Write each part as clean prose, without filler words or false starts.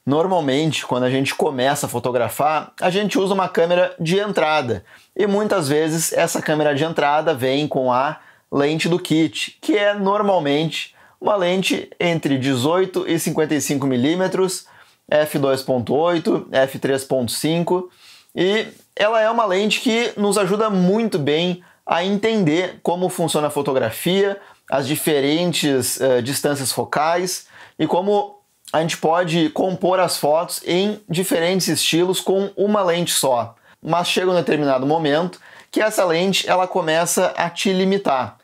Normalmente, quando a gente começa a fotografar, a gente usa uma câmera de entrada e muitas vezes essa câmera de entrada vem com a lente do kit, que é normalmente uma lente entre 18 e 55 mm, f2.8, f3.5, e ela é uma lente que nos ajuda muito bem a entender como funciona a fotografia, as diferentes distâncias focais e como a gente pode compor as fotos em diferentes estilos com uma lente só. Mas chega um determinado momento que essa lente ela começa a te limitar.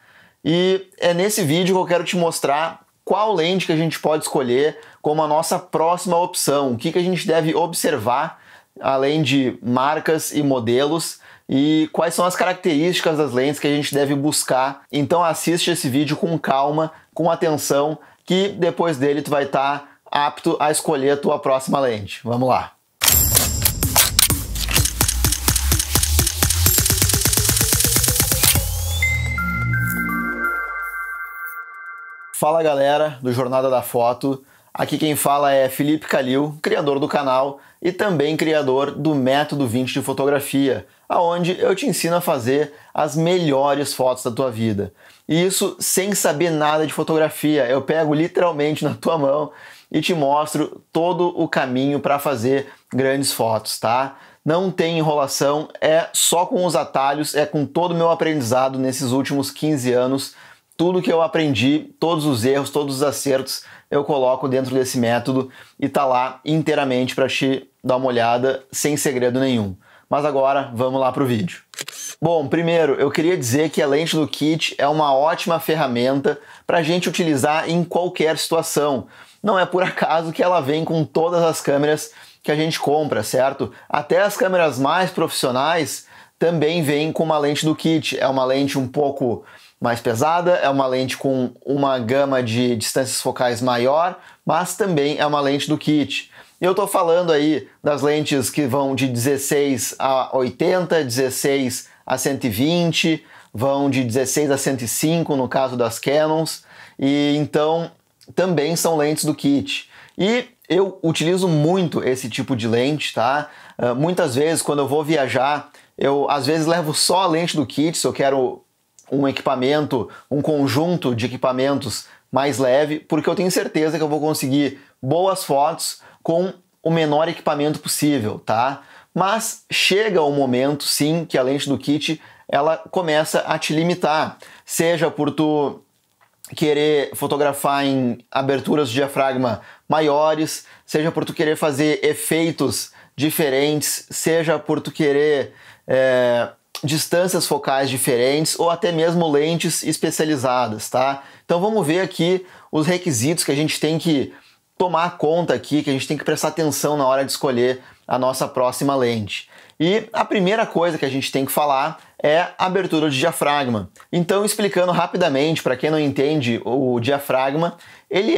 E é nesse vídeo que eu quero te mostrar qual lente que a gente pode escolher como a nossa próxima opção, o que a gente deve observar, além de marcas e modelos, e quais são as características das lentes que a gente deve buscar. Então assiste esse vídeo com calma, com atenção, que depois dele tu vai estar apto a escolher a tua próxima lente. Vamos lá! Fala galera do Jornada da Foto, aqui quem fala é Felipe Calil, criador do canal e também criador do Método 20 de Fotografia, aonde eu te ensino a fazer as melhores fotos da tua vida. E isso sem saber nada de fotografia, eu pego literalmente na tua mão e te mostro todo o caminho para fazer grandes fotos, tá? Não tem enrolação, é só com os atalhos, é com todo o meu aprendizado nesses últimos 15 anos. Tudo que eu aprendi, todos os erros, todos os acertos, eu coloco dentro desse método e tá lá inteiramente para te dar uma olhada sem segredo nenhum. Mas agora, vamos lá pro vídeo. Bom, primeiro, eu queria dizer que a lente do kit é uma ótima ferramenta para a gente utilizar em qualquer situação. Não é por acaso que ela vem com todas as câmeras que a gente compra, certo? Até as câmeras mais profissionais também vêm com uma lente do kit. É uma lente um pouco mais pesada, é uma lente com uma gama de distâncias focais maior, mas também é uma lente do kit. Eu estou falando aí das lentes que vão de 16 a 80, 16 a 120, vão de 16 a 105 no caso das Canons, e então também são lentes do kit. E eu utilizo muito esse tipo de lente, tá? Muitas vezes quando eu vou viajar, eu às vezes levo só a lente do kit, se eu quero um equipamento, um conjunto de equipamentos mais leve, porque eu tenho certeza que eu vou conseguir boas fotos com o menor equipamento possível, tá? Mas chega um momento, sim, que a lente do kit ela começa a te limitar, seja por tu querer fotografar em aberturas de diafragma maiores, seja por tu querer fazer efeitos diferentes, seja por tu querer distâncias focais diferentes ou até mesmo lentes especializadas, tá? Então vamos ver aqui os requisitos que a gente tem que tomar conta aqui, que a gente tem que prestar atenção na hora de escolher a nossa próxima lente. E a primeira coisa que a gente tem que falar é a abertura de diafragma. Então, explicando rapidamente, para quem não entende o diafragma, ele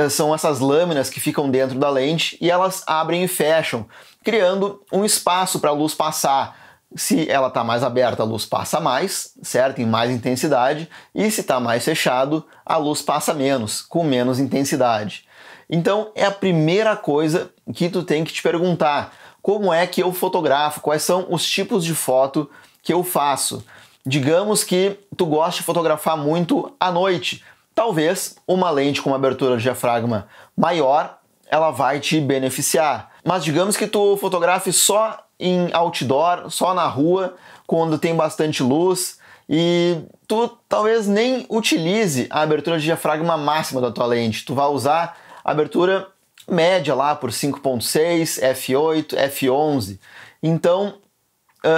são essas lâminas que ficam dentro da lente e elas abrem e fecham, criando um espaço para a luz passar. Se ela está mais aberta, a luz passa mais, certo? Em mais intensidade. E se está mais fechado, a luz passa menos, com menos intensidade. Então, é a primeira coisa que tu tem que te perguntar. Como é que eu fotografo? Quais são os tipos de foto que eu faço? Digamos que tu gosta de fotografar muito à noite. Talvez uma lente com uma abertura de diafragma maior, ela vai te beneficiar. Mas digamos que tu fotografe só em outdoor, só na rua, quando tem bastante luz, e tu talvez nem utilize a abertura de diafragma máxima da tua lente. Tu vai usar a abertura média lá por 5.6, f8, f11. Então,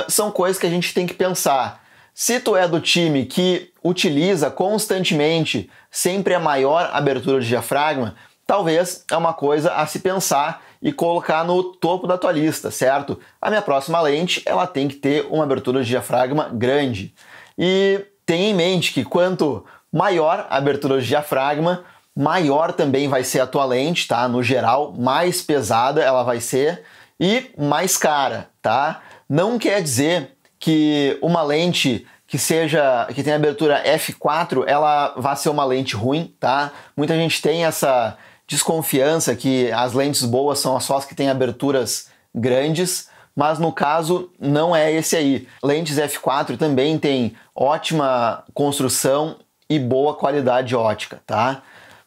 são coisas que a gente tem que pensar. Se tu é do time que utiliza constantemente sempre a maior abertura de diafragma, talvez é uma coisa a se pensar e colocar no topo da tua lista, certo? A minha próxima lente, ela tem que ter uma abertura de diafragma grande. E tenha em mente que quanto maior a abertura de diafragma, maior também vai ser a tua lente, tá? No geral, mais pesada ela vai ser e mais cara, tá? Não quer dizer que uma lente que tem abertura f4, ela vai ser uma lente ruim, tá? Muita gente tem essa desconfiança que as lentes boas são só as que têm aberturas grandes, mas no caso não é esse aí. Lentes f4 também tem ótima construção e boa qualidade ótica, tá?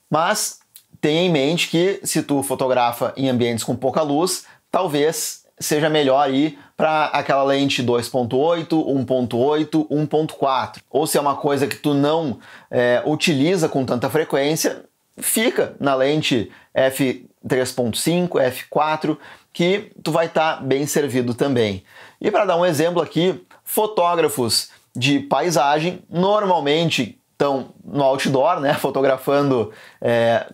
Mas tenha em mente que se tu fotografa em ambientes com pouca luz, talvez seja melhor ir para aquela lente 2.8, 1.8, 1.4. Ou se é uma coisa que tu não utiliza com tanta frequência, fica na lente f3.5, f4, que tu vai estar bem servido também. E para dar um exemplo aqui, fotógrafos de paisagem normalmente estão no outdoor, né, fotografando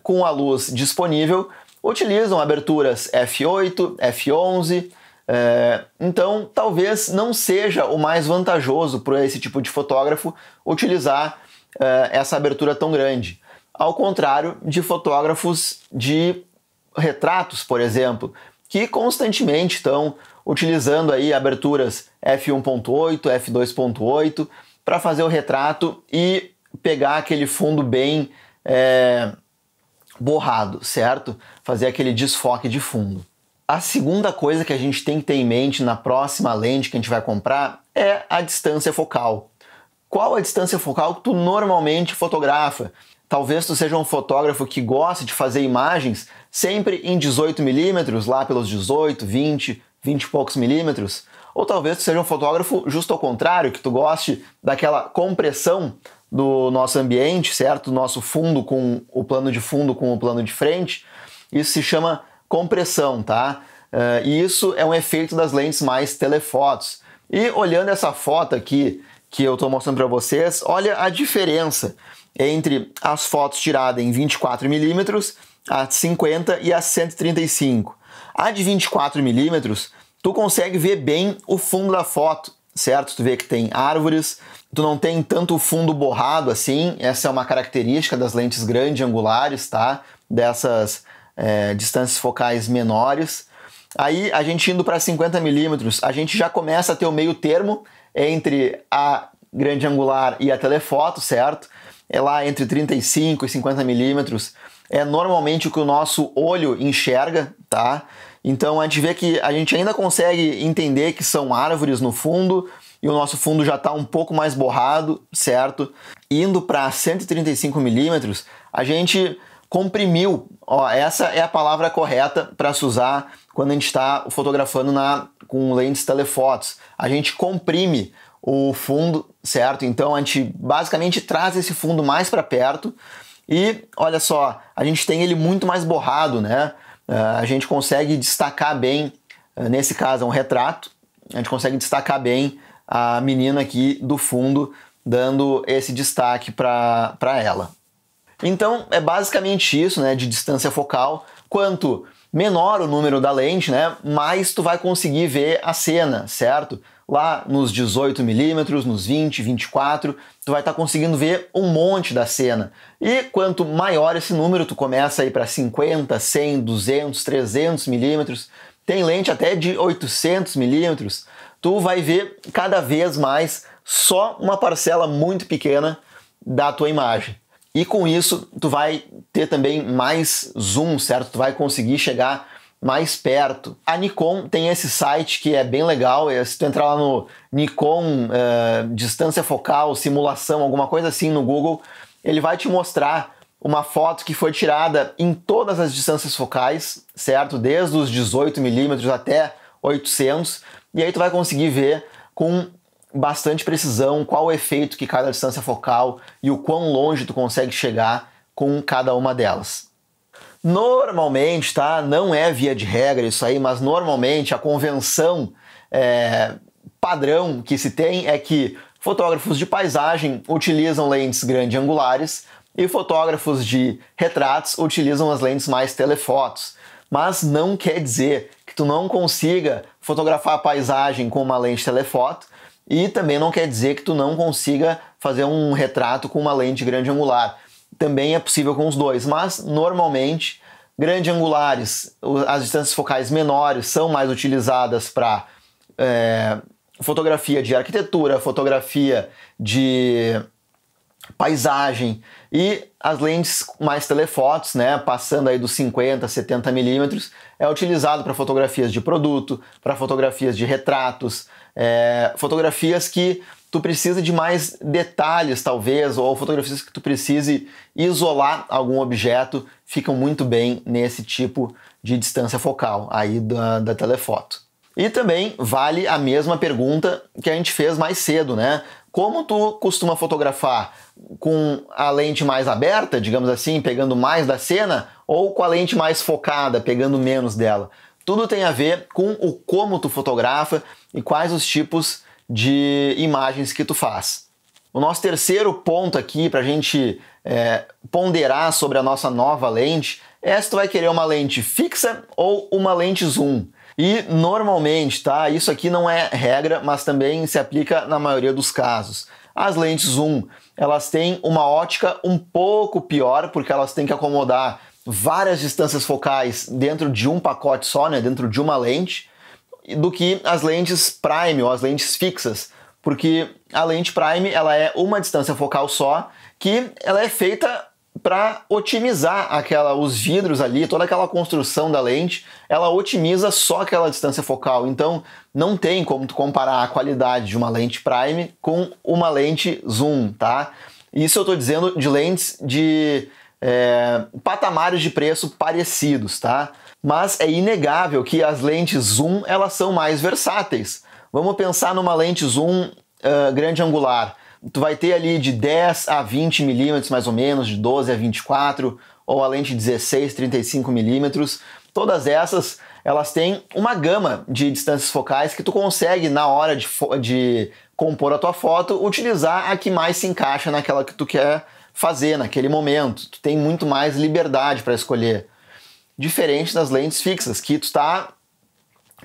com a luz disponível, utilizam aberturas f8, f11, então talvez não seja o mais vantajoso para esse tipo de fotógrafo utilizar essa abertura tão grande. Ao contrário de fotógrafos de retratos, por exemplo, que constantemente estão utilizando aí aberturas f1.8, f2.8 para fazer o retrato e pegar aquele fundo bem borrado, certo? Fazer aquele desfoque de fundo. A segunda coisa que a gente tem que ter em mente na próxima lente que a gente vai comprar é a distância focal. Qual a distância focal que tu normalmente fotografa? Talvez tu seja um fotógrafo que goste de fazer imagens sempre em 18mm, lá pelos 18, 20 e poucos milímetros. Ou talvez tu seja um fotógrafo justo ao contrário, que tu goste daquela compressão do nosso ambiente, certo? Do nosso fundo com o plano de fundo com o plano de frente. Isso se chama compressão, tá? E isso é um efeito das lentes mais telefotos. E olhando essa foto aqui que eu estou mostrando para vocês, olha a diferença entre as fotos tiradas em 24mm, a 50 e a 135. A de 24mm, tu consegue ver bem o fundo da foto, certo? Tu vê que tem árvores, tu não tem tanto fundo borrado assim, essa é uma característica das lentes grande angulares, tá? Dessas distâncias focais menores. Aí a gente indo para 50mm, a gente já começa a ter o meio termo entre a grande angular e a telefoto, certo? É lá entre 35 e 50mm, é normalmente o que o nosso olho enxerga, tá? Então a gente vê que a gente ainda consegue entender que são árvores no fundo e o nosso fundo já está um pouco mais borrado, certo? Indo para 135mm, a gente comprimiu, ó, essa é a palavra correta para se usar quando a gente está fotografando com lentes telefotos. A gente comprime o fundo, certo? Então a gente basicamente traz esse fundo mais para perto e olha só, a gente tem ele muito mais borrado, né? A gente consegue destacar bem, nesse caso é um retrato, a gente consegue destacar bem a menina aqui do fundo, dando esse destaque para ela. Então é basicamente isso, né, de distância focal. Quanto menor o número da lente, né, mais tu vai conseguir ver a cena, certo? Lá nos 18mm, nos 20, 24, tu vai estar conseguindo ver um monte da cena. E quanto maior esse número, tu começa a ir para 50, 100, 200, 300mm, tem lente até de 800mm, tu vai ver cada vez mais só uma parcela muito pequena da tua imagem. E com isso, tu vai ter também mais zoom, certo? Tu vai conseguir chegar mais perto. A Nikon tem esse site que é bem legal, se tu entrar lá no Nikon distância focal, simulação, alguma coisa assim no Google, ele vai te mostrar uma foto que foi tirada em todas as distâncias focais, certo? Desde os 18mm até 800, e aí tu vai conseguir ver com bastante precisão qual o efeito que cada distância focal e o quão longe tu consegue chegar com cada uma delas. Normalmente, tá? Não é via de regra isso aí, mas normalmente a convenção padrão que se tem é que fotógrafos de paisagem utilizam lentes grande angulares e fotógrafos de retratos utilizam as lentes mais telefotos. Mas não quer dizer que tu não consiga fotografar a paisagem com uma lente telefoto e também não quer dizer que tu não consiga fazer um retrato com uma lente grande angular. Também é possível com os dois, mas normalmente grande angulares, as distâncias focais menores são mais utilizadas para fotografia de arquitetura, fotografia de paisagem, e as lentes mais telefotos, né, passando aí dos 50, 70 milímetros, é utilizado para fotografias de produto, para fotografias de retratos, fotografias que tu precisa de mais detalhes talvez, ou fotografias que tu precise isolar algum objeto, ficam muito bem nesse tipo de distância focal aí da telefoto. E também vale a mesma pergunta que a gente fez mais cedo, né? Como tu costuma fotografar? Com a lente mais aberta, digamos assim, pegando mais da cena, ou com a lente mais focada, pegando menos dela? Tudo tem a ver com o como tu fotografa e quais os tipos de imagens que tu faz. O nosso terceiro ponto aqui para a gente ponderar sobre a nossa nova lente é se tu vai querer uma lente fixa ou uma lente zoom. E normalmente, tá? Isso aqui não é regra, mas também se aplica na maioria dos casos. As lentes zoom, elas têm uma ótica um pouco pior, porque elas têm que acomodar várias distâncias focais dentro de um pacote só, né? Dentro de uma lente, do que as lentes prime ou as lentes fixas, porque a lente prime ela é uma distância focal só, que ela é feita para otimizar os vidros ali, toda aquela construção da lente, ela otimiza só aquela distância focal. Então não tem como tu comparar a qualidade de uma lente prime com uma lente zoom, tá? Isso eu estou dizendo de lentes de patamares de preço parecidos, tá? Mas é inegável que as lentes zoom elas são mais versáteis. Vamos pensar numa lente zoom grande angular. Tu vai ter ali de 10 a 20 milímetros mais ou menos, de 12 a 24, ou a lente 16, 35 milímetros. Todas essas, elas têm uma gama de distâncias focais que tu consegue, na hora de compor a tua foto, utilizar a que mais se encaixa naquela que tu quer fazer naquele momento. Tu tem muito mais liberdade para escolher. Diferente das lentes fixas, que tu está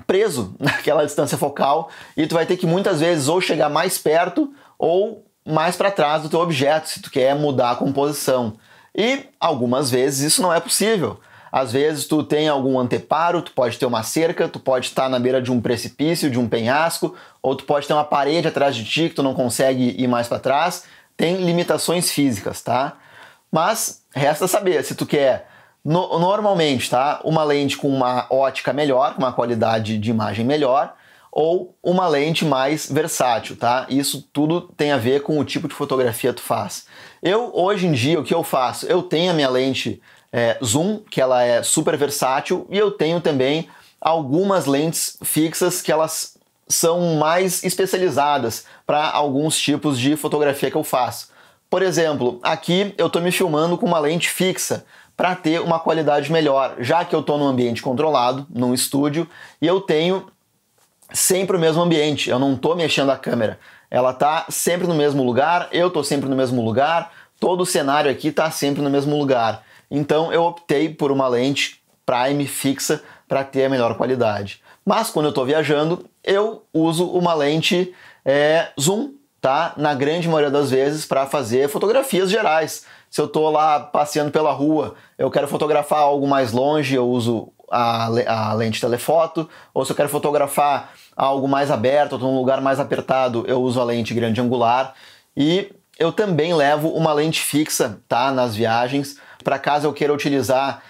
preso naquela distância focal e tu vai ter que muitas vezes ou chegar mais perto ou mais para trás do teu objeto, se tu quer mudar a composição. E algumas vezes isso não é possível. Às vezes tu tem algum anteparo, tu pode ter uma cerca, tu pode estar na beira de um precipício, de um penhasco, ou tu pode ter uma parede atrás de ti que tu não consegue ir mais para trás. Tem limitações físicas, tá? Mas resta saber se tu quer normalmente, tá? Uma lente com uma ótica melhor, com uma qualidade de imagem melhor, ou uma lente mais versátil, tá? Isso tudo tem a ver com o tipo de fotografia que tu faz. Hoje em dia, o que eu faço? Eu tenho a minha lente zoom, que ela é super versátil, e eu tenho também algumas lentes fixas que elas são mais especializadas para alguns tipos de fotografia que eu faço. Por exemplo, aqui eu estou me filmando com uma lente fixa para ter uma qualidade melhor, já que eu estou num ambiente controlado, num estúdio, e eu tenho sempre o mesmo ambiente, eu não estou mexendo a câmera. Ela está sempre no mesmo lugar, eu estou sempre no mesmo lugar, todo o cenário aqui está sempre no mesmo lugar. Então eu optei por uma lente prime fixa para ter a melhor qualidade. Mas quando eu estou viajando, eu uso uma lente zoom, tá? Na grande maioria das vezes para fazer fotografias gerais. Se eu estou lá passeando pela rua, eu quero fotografar algo mais longe, eu uso a lente telefoto, ou se eu quero fotografar algo mais aberto, eu estou num lugar mais apertado, eu uso a lente grande angular. E eu também levo uma lente fixa, tá? Nas viagens, para caso eu queira utilizar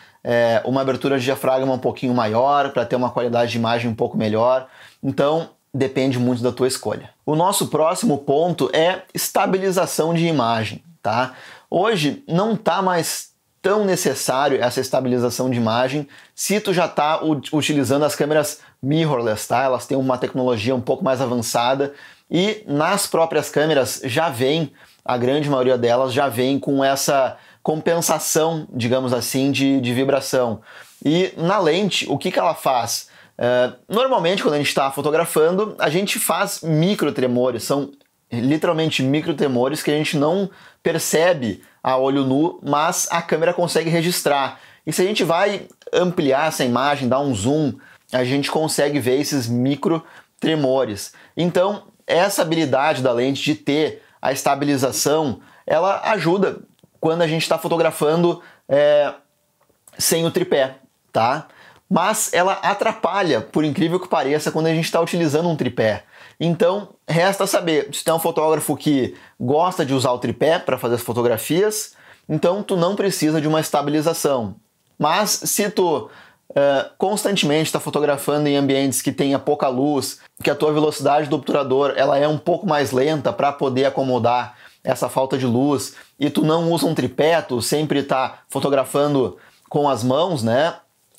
uma abertura de diafragma um pouquinho maior, para ter uma qualidade de imagem um pouco melhor. Então, depende muito da tua escolha. O nosso próximo ponto é estabilização de imagem, tá? Hoje não está mais tão necessário essa estabilização de imagem se tu já está utilizando as câmeras mirrorless, tá? Elas têm uma tecnologia um pouco mais avançada e nas próprias câmeras já vem, a grande maioria delas já vem com essa compensação, digamos assim, de vibração. E na lente, o que ela faz? Normalmente, quando a gente está fotografando, a gente faz microtremores, são literalmente microtremores que a gente não percebe a olho nu, mas a câmera consegue registrar. E se a gente vai ampliar essa imagem, dar um zoom, a gente consegue ver esses microtremores. Então, essa habilidade da lente de ter a estabilização, ela ajuda quando a gente está fotografando sem o tripé, tá? mas ela atrapalha, por incrível que pareça, quando a gente está utilizando um tripé. Então, resta saber, se tu é um fotógrafo que gosta de usar o tripé para fazer as fotografias, então tu não precisa de uma estabilização. Mas se tu constantemente está fotografando em ambientes que tenha pouca luz, que a tua velocidade do obturador ela é um pouco mais lenta para poder acomodar essa falta de luz, e tu não usa um tripé, tu sempre está fotografando com as mãos, né?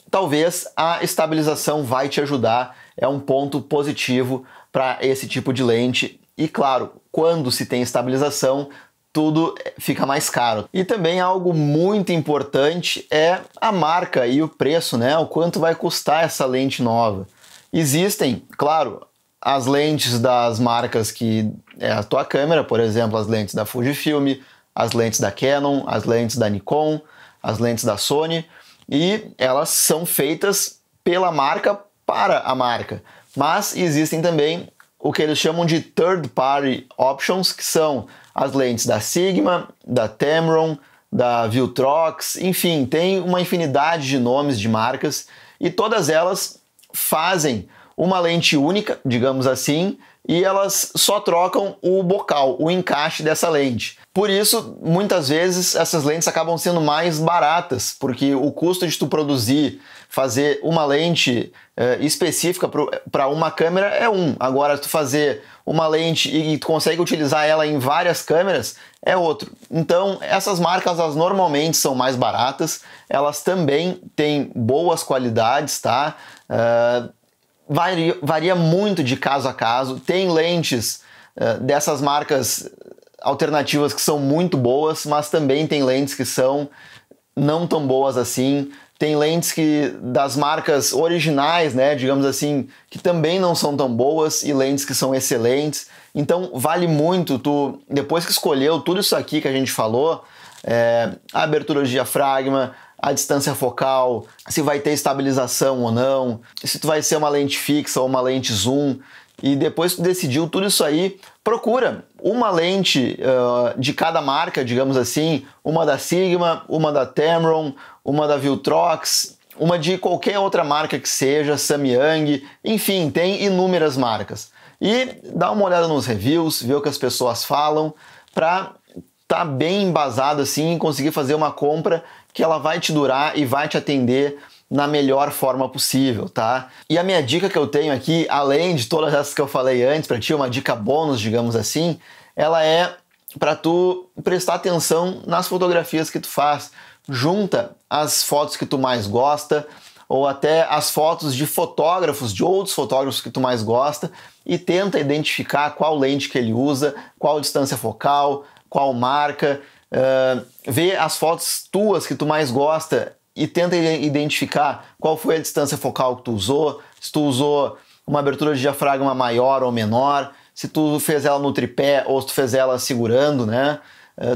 Talvez a estabilização vai te ajudar, é um ponto positivo para esse tipo de lente. E claro, quando se tem estabilização, tudo fica mais caro. E também algo muito importante é a marca e o preço, né? O quanto vai custar essa lente nova. Existem, claro, as lentes das marcas que é a tua câmera, por exemplo, as lentes da Fujifilm, as lentes da Canon, as lentes da Nikon, as lentes da Sony, e elas são feitas pela marca para a marca. Mas existem também o que eles chamam de third party options, que são as lentes da Sigma, da Tamron, da Viltrox, enfim, tem uma infinidade de nomes de marcas, e todas elas fazem uma lente única, digamos assim, e elas só trocam o bocal, o encaixe dessa lente. Por isso, muitas vezes, essas lentes acabam sendo mais baratas, porque o custo de tu produzir, fazer uma lente específica para uma câmera é um. Agora, tu fazer uma lente e tu consegue utilizar ela em várias câmeras é outro. Então, essas marcas, elas normalmente são mais baratas, elas também têm boas qualidades, tá? Varia muito de caso a caso. Tem lentes dessas marcas alternativas que são muito boas, mas também tem lentes que são não tão boas assim. Tem lentes das marcas originais, né, digamos assim, que também não são tão boas, e lentes que são excelentes. Então vale muito tu, depois que escolheu tudo isso aqui que a gente falou, a abertura de diafragma, a distância focal, se vai ter estabilização ou não, se tu vai ser uma lente fixa ou uma lente zoom, e depois que tu decidiu tudo isso aí, procura uma lente de cada marca, digamos assim, uma da Sigma, uma da Tamron, uma da Viltrox, uma de qualquer outra marca que seja, Samyang, enfim, tem inúmeras marcas. E dá uma olhada nos reviews, ver o que as pessoas falam, para estar bem embasado assim e conseguir fazer uma compra que ela vai te durar e vai te atender na melhor forma possível, tá? E a minha dica que eu tenho aqui, além de todas essas que eu falei antes, para ti, uma dica bônus, digamos assim, ela é para tu prestar atenção nas fotografias que tu faz. Junta as fotos que tu mais gosta, ou até as fotos de fotógrafos, de outros fotógrafos que tu mais gosta, e tenta identificar qual lente que ele usa, qual distância focal, qual marca, vê as fotos tuas que tu mais gosta e tenta identificar qual foi a distância focal que tu usou, se tu usou uma abertura de diafragma maior ou menor, se tu fez ela no tripé ou se tu fez ela segurando, né?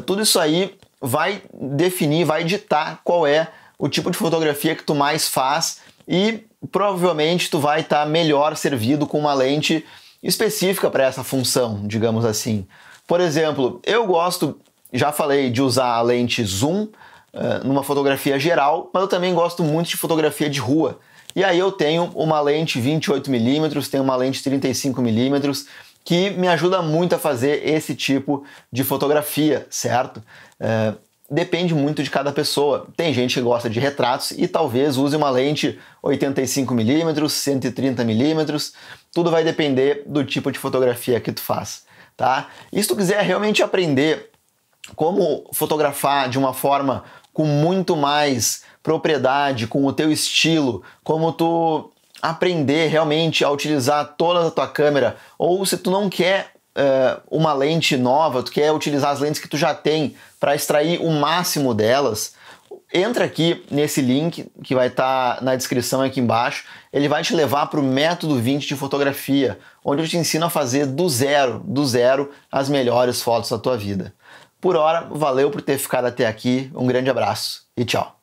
Tudo isso aí vai definir, vai ditar qual é o tipo de fotografia que tu mais faz, e provavelmente tu vai estar melhor servido com uma lente específica para essa função, digamos assim. Por exemplo, eu gosto, já falei, de usar a lente zoom numa fotografia geral, mas eu também gosto muito de fotografia de rua. E aí eu tenho uma lente 28mm, tenho uma lente 35mm, que me ajuda muito a fazer esse tipo de fotografia, certo? Depende muito de cada pessoa. Tem gente que gosta de retratos e talvez use uma lente 85mm, 130mm, tudo vai depender do tipo de fotografia que tu faz, tá? E se tu quiser realmente aprender como fotografar de uma forma com muito mais propriedade, com o teu estilo, como tu aprender realmente a utilizar toda a tua câmera, ou se tu não quer uma lente nova, tu quer utilizar as lentes que tu já tem para extrair o máximo delas, entra aqui nesse link que vai estar na descrição aqui embaixo. Ele vai te levar para o Método 20 de fotografia, onde eu te ensino a fazer do zero as melhores fotos da tua vida. Por hora, valeu por ter ficado até aqui, um grande abraço e tchau!